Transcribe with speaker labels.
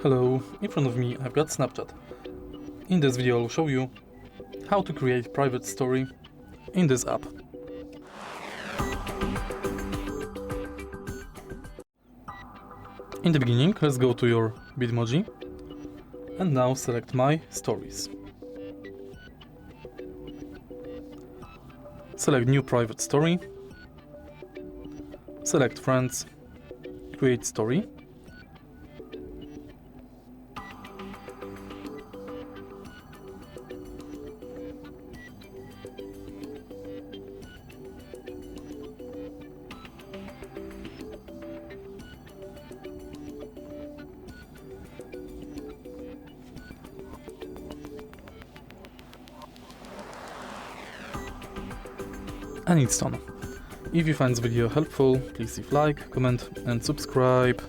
Speaker 1: Hello, in front of me I've got Snapchat. In this video I'll show you how to create private story in this app. In the beginning, let's go to your Bitmoji and now select My Stories. Select New Private Story, select Friends, Create Story. And it's done. If you find this video helpful, please leave like, comment and subscribe.